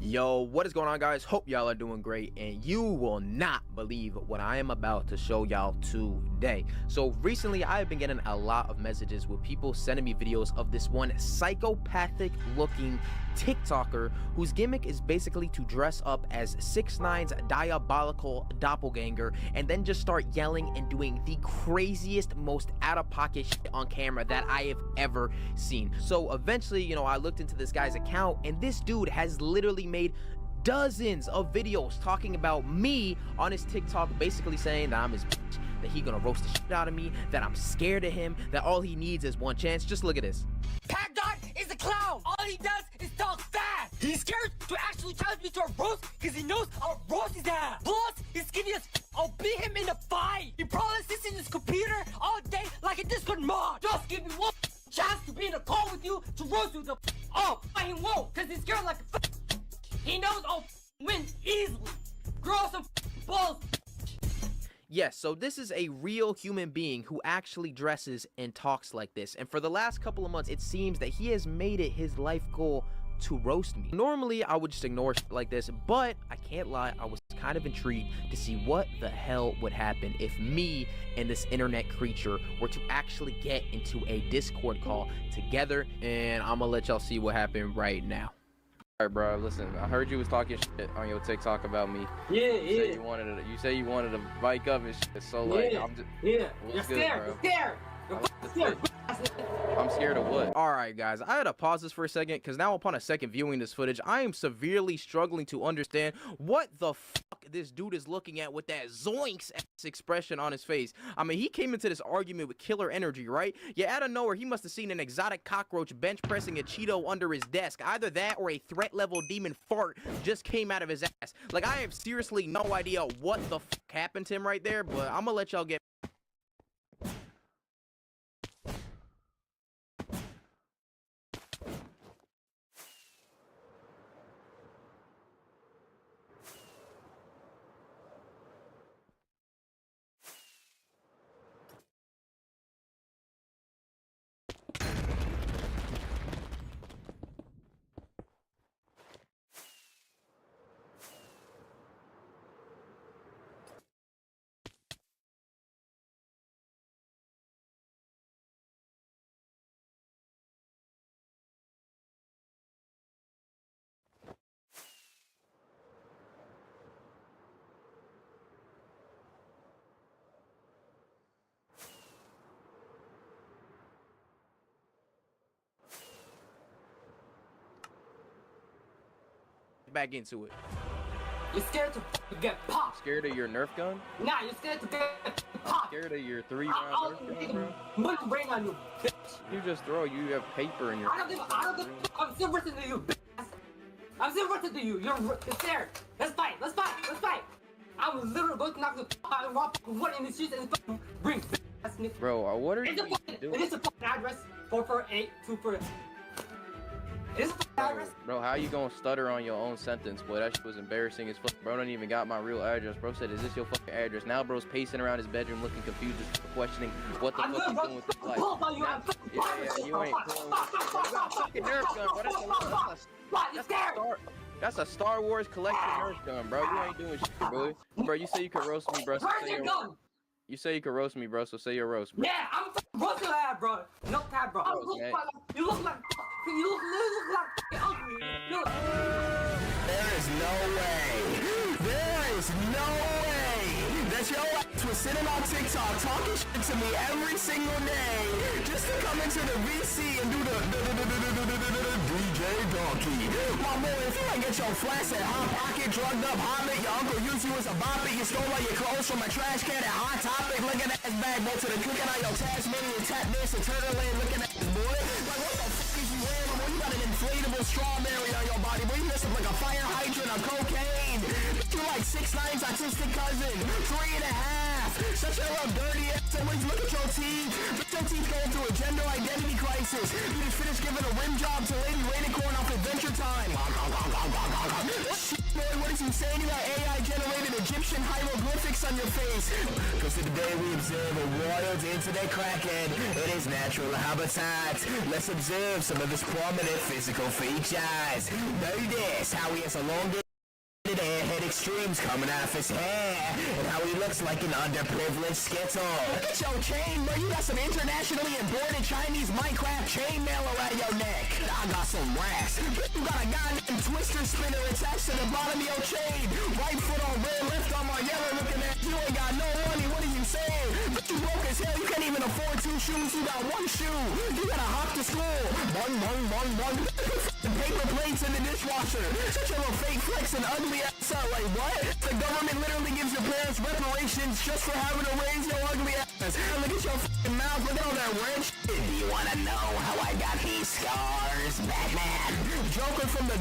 Yo, what is going on, guys? Hope y'all are doing great, and you will not believe what I am about to show y'all today. So recently I have been getting a lot of messages with people sending me videos of this one psychopathic looking TikToker whose gimmick is basically to dress up as 6ix9ine's diabolical doppelganger and then just start yelling and doing the craziest, most out-of-pocket shit on camera that I have ever seen. So eventually, you know, I looked into this guy's account, and this dude has literally made dozens of videos talking about me on his TikTok, basically saying that I'm his bitch, that he gonna roast the shit out of me, that I'm scared of him, that all he needs is one chance. Just look at this. Packard is a clown. All he does is talk fast. He's scared to actually challenge me to a roast because he knows I'll roast his ass. Plus, he's skinny as I'll beat him in a fight. He probably sits in his computer all day like a Discord mod. Just give me one chance to be in a call with you to roast you the up. But he won't because he's scared like a he knows I'll win easily. Grow some balls. Yes, so this is a real human being who actually dresses and talks like this. And for the last couple of months, it seems that he has made it his life goal to roast me. Normally, I would just ignore shit like this, but I can't lie, I was kind of intrigued to see what the hell would happen if me and this internet creature were to actually get into a Discord call together. And I'm gonna let y'all see what happened right now. Alright, bro, listen, I heard you was talking shit on your TikTok about me. Yeah, You say you wanted to bike up and shit, so like, I'm just... You're What's good, scared, bro? you're scared. You're I'm scared of what? Alright guys, I had to pause this for a second because now upon a second viewing this footage, I am severely struggling to understand what the fuck this dude is looking at with that zoinks ass expression on his face. I mean, he came into this argument with killer energy, right? Yeah, out of nowhere, he must have seen an exotic cockroach bench pressing a Cheeto under his desk. Either that or a threat level demon fart just came out of his ass. Like, I have seriously no idea what the fuck happened to him right there, but I'm gonna let y'all get back into it. You're scared to get popped. Scared of your Nerf gun? Nah, you're scared to get popped. Scared of your 3-round Nerf gun, bro? Put the brain on you, bitch. You just throw, you have paper in your... I don't give I'm still worse than you, bitch. I'm still worse than you. You're scared. Let's fight. I was literally going to knock the out and rob one in the streets and fucking bring ass nigga. Bro, what are you doing? It is a fucking address 44824. Is it the address? Bro, how you gonna stutter on your own sentence, boy? That shit was embarrassing as fuck. Bro don't even got my real address. Bro said, is this your fucking address? Now bro's pacing around his bedroom looking confused, just questioning what the fuck he's doing with his life. Yeah, you ain't pulling with fucking Nerf gun, bro. That's a Star Wars collection Nerf gun, bro. You ain't doing shit, bro. Bro, you say you can roast me, bro. So say your gun. You say you can roast me, bro, so say your roast, bro. Yeah, I'm roasting that, bro. No cap, bro. You look like ugly. There is no way that your ass was sitting on TikTok talking shit to me every single day just to come into the VC and do the DJ Donkey. My boy, if you ain't get your flats at Hot Pocket, drugged up Hobbit, your uncle used you as a boppet, you stole all your clothes from a trash can at Hot Topic, looking at his bag, go to the cooking on your Tasmanian tap dance and turtle land, looking at his boy. Like, what the fuck is you wearing, boy? You got an inflatable strawberry on your body, boy. You dressed up like a fire hydrant on cocaine. You like 6'9's autistic cousin, 3.5. Such a little dirty ass. Always look at your teeth. Your teeth going through a gender identity crisis. You just finished giving a rim job to Lady Rainicorn off Adventure Time. Shit, boy, what is you saying? You got AI generated Egyptian hieroglyphics on your face. Because today we observe a royal internet crackhead in his natural habitat. Let's observe some of his prominent physical features. Notice how he has a long airhead extremes coming out of his hair, and how he looks like an underprivileged skittle. Look at your chain, bro. You got some internationally imported Chinese Minecraft chainmail around your neck. I got some racks. You got a goddamn twister spinner attached to the bottom of your chain. Right foot on red, left arm on yellow, looking at you. Ain't got no money. What are you saying? But you broke as hell. You can't even afford 2 shoes. You got 1 shoe. You gotta hop to school. One. paper plates in the dishwasher. Such a little fake flex and ugly ass out. Like what? The government literally gives your parents reparations just for having to raise your ugly ass. Look at your fucking mouth. Look at all that red shit. Do you wanna know how I got these scars, Batman? Joker from the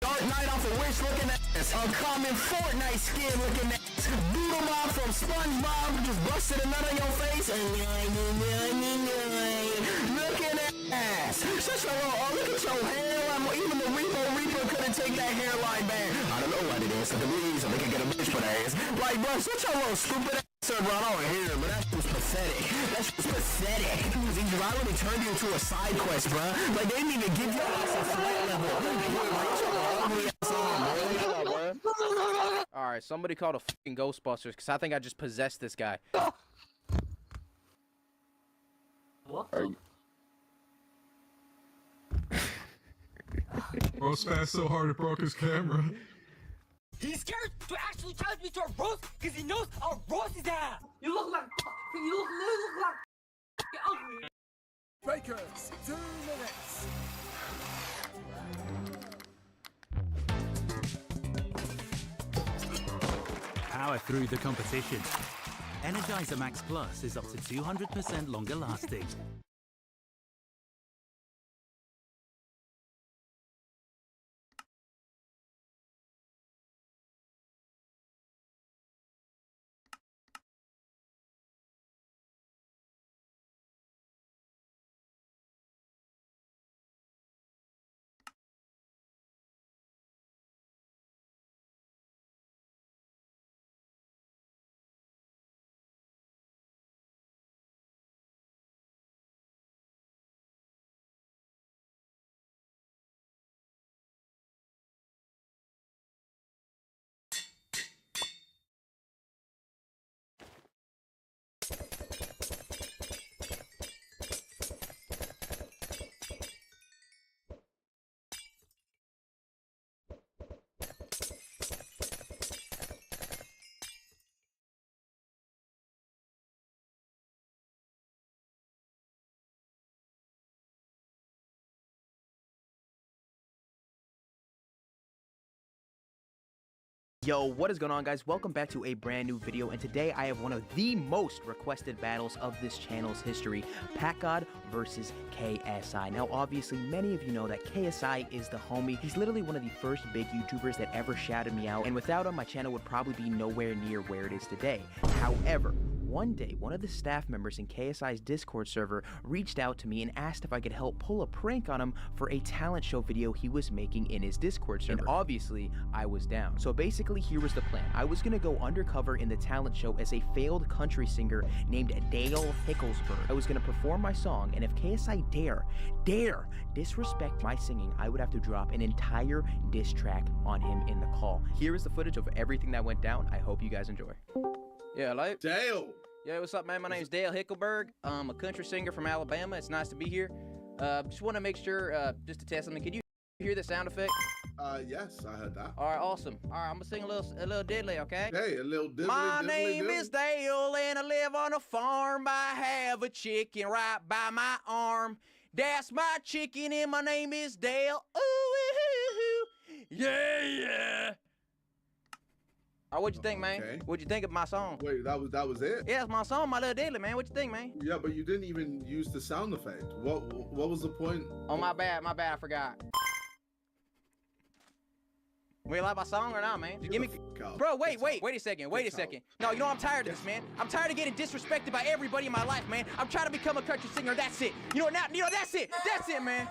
Dark Knight off a Wish looking ass. Uncommon Fortnite skin looking ass. Doodle Mob from SpongeBob just busted a nut on your face. Looking ass. Such a little, oh, look at your hairline. Even the Reaper couldn't take that hairline back. I don't know what it is. So the reason so they can get a bitch for their ass. Like, bro, such a little stupid ass. Sir, bro, I don't hear it, but that was pathetic. That shit was pathetic. I really turned you into a side quest, bro. Like, they didn't even give you a flight level. Alright, somebody called a fucking Ghostbusters, because I think I just possessed this guy. What? Bro spat so hard it broke his camera. He's scared to actually challenge me to a roast because he knows I'll roast his ass. You look like ugly. Breakers, 2 minutes. Power through the competition. Energizer Max Plus is up to 200% longer lasting. Yo, what is going on, guys? Welcome back to a brand new video, and today I have one of the most requested battles of this channel's history, PackGod versus KSI. Now, obviously, many of you know that KSI is the homie. He's literally one of the first big YouTubers that ever shouted me out, and without him, my channel would probably be nowhere near where it is today. However, one day, one of the staff members in KSI's Discord server reached out to me and asked if I could help pull a prank on him for a talent show video he was making in his Discord server. And obviously, I was down. So basically, here was the plan. I was gonna go undercover in the talent show as a failed country singer named Dale Hicklesberg. I was gonna perform my song, and if KSI dare disrespect my singing, I would have to drop an entire diss track on him in the call. Here is the footage of everything that went down. I hope you guys enjoy. Yeah, like Dale. Yeah, what's up, man? My name's Dale Hicklesberg. I'm a country singer from Alabama. It's nice to be here. Just want to make sure, just to test something. Can you hear the sound effect? Yes, I heard that. All right, awesome. All right, I'm gonna sing a little diddly, okay? Hey, a little diddly. My name is Dale, and I live on a farm. I have a chicken right by my arm. That's my chicken, and my name is Dale. Ooh, yeah. What'd you think, man? Okay. What'd you think of my song? Wait, that was it? Yeah, it's my song, my little diddly, man. What you think, man? Yeah, but you didn't even use the sound effect. What was the point? Oh, my bad, I forgot. You like my song or not, man? Just give me, bro. Wait a second. No, you know I'm tired of this, man. I'm tired of getting disrespected by everybody in my life, man. I'm trying to become a country singer. That's it. That's it, man.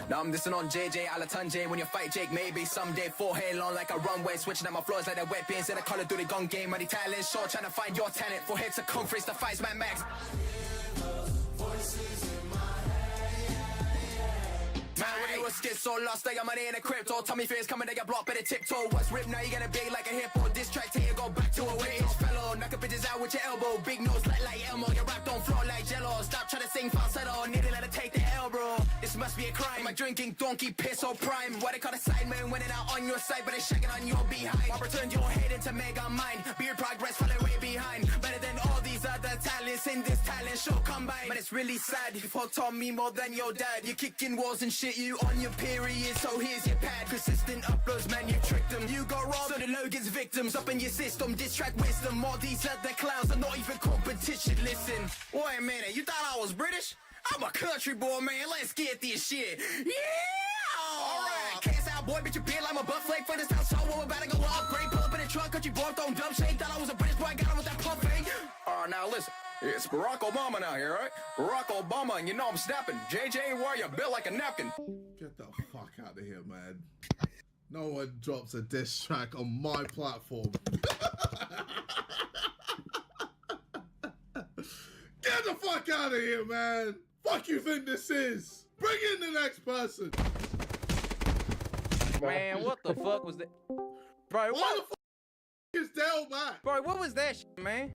Now I'm dissing on JJ, Alatunje. When you fight Jake, maybe someday. Full hair long like a runway, switching out my floors like the wet beans in a Call of Duty gun game. Money talent show, trying to find your talent. For head circumference, the fights my max. Man, when you was skid so lost, they got money in the crypto. Tommy fears coming, they got blocked, better tiptoe. What's ripped now? You gonna be like a hippo. This track till you go back to a wage fellow. Knock a bitches out with your elbow. Big nose like Elmo. Your rap don't flow like Jello. Stop trying to sing falsetto. Need to let it take the L, bro. This this must be a crime. Am I drinking donkey piss or prime? What they call a sideman winning out on your side, but it's shaking on your behind. I returned your head into mega mind. Beard progress falling way behind. Better than all these other talents in this talent show combined. But it's really sad, you fucked on me more than your dad. You're kicking walls and shit, you on your period, so here's your pad. Consistent uploads, man, you tricked them. You got robbed, so the Logan's victims up in your system. Distract wisdom, all these other clowns are not even competition. Listen, wait a minute, you thought I was British? I'm a country boy, man, let's get this shit. Yeah! Alright, can't out boy, bitch, you beard like my butt flake for this town, so we're about to go upgrade. Pull up in the trunk, country boy, throwing dumb shake. Thought I was a British boy, got him with that pump fake. Alright, now listen. It's Barack Obama now here, right? Barack Obama, and you know I'm snapping. JJ, why you built like a napkin? Get the fuck out of here, man. No one drops a diss track on my platform. Get the fuck out of here, man. Fuck you think this is? Bring in the next person. Man, what the fuck was that? Bro, what the fuck is Dale back? Bro, what was that shit, man?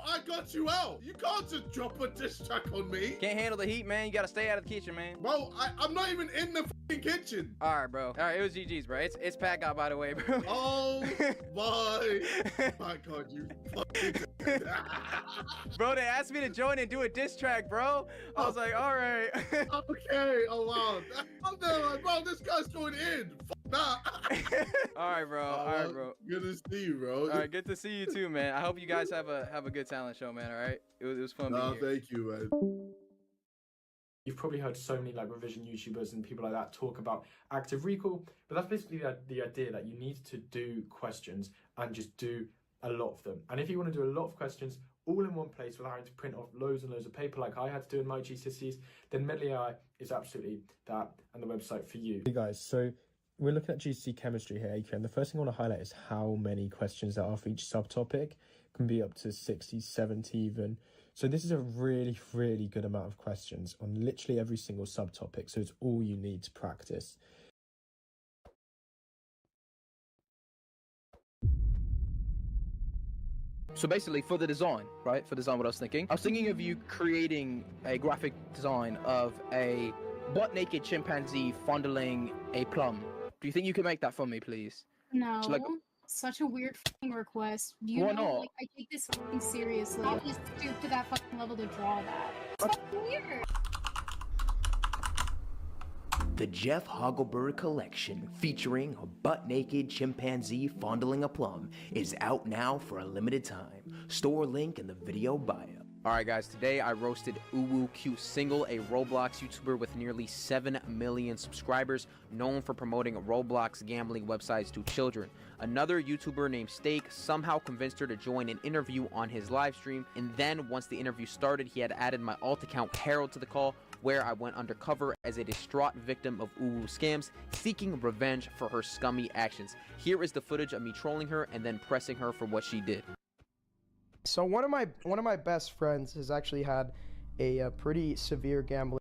I got you out. You can't just drop a diss track on me. Can't handle the heat, man. You gotta stay out of the kitchen, man. Bro, I'm not even in the fucking kitchen. All right, bro. All right, it was GG's, bro. It's Pat God, by the way, bro. Oh my God, you fucking. Bro, they asked me to join and do a diss track, bro. I was like, all right. Okay, oh wow. I'm there like, bro, this guy's going in. Fuck that. All right, bro. All right, bro. Good to see you, bro. All right, good to see you too, man. I hope you guys have a good talent show, man. All right, it was fun. No, being here. thank you, man. You've probably heard so many like revision YouTubers and people like that talk about active recall, but that's basically the idea that you need to do questions and just do a lot of them. And if you want to do a lot of questions all in one place without having to print off loads and loads of paper like I had to do in my GCSEs, then Medley AI is absolutely that and the website for you. Hey guys, so we're looking at GCSE chemistry here, and the first thing I want to highlight is how many questions there are for each subtopic. It can be up to 60, 70 even. So this is a really, really good amount of questions on literally every single subtopic. So it's all you need to practice. So basically, for the design, right? For design, what I was thinking of you creating a graphic design of a butt-naked chimpanzee fondling a plum. Do you think you could make that for me, please? No. So, like, such a weird fucking request. Do you Why know, not? like, I take this fucking seriously. I'll just stoop to that fucking level to draw that. It's fucking weird. The Jeff Hagelberg collection, featuring a butt-naked chimpanzee fondling a plum, is out now for a limited time. Store link in the video bio. Alright guys, today I roasted Uwu Cute Single, a Roblox YouTuber with nearly 7 million subscribers, known for promoting Roblox gambling websites to children. Another YouTuber named Steak somehow convinced her to join an interview on his live stream, and then once the interview started, he had added my alt account Harold to the call, where I went undercover as a distraught victim of Uwu scams, seeking revenge for her scummy actions. Here is the footage of me trolling her and then pressing her for what she did. So one of my best friends has actually had a pretty severe gambling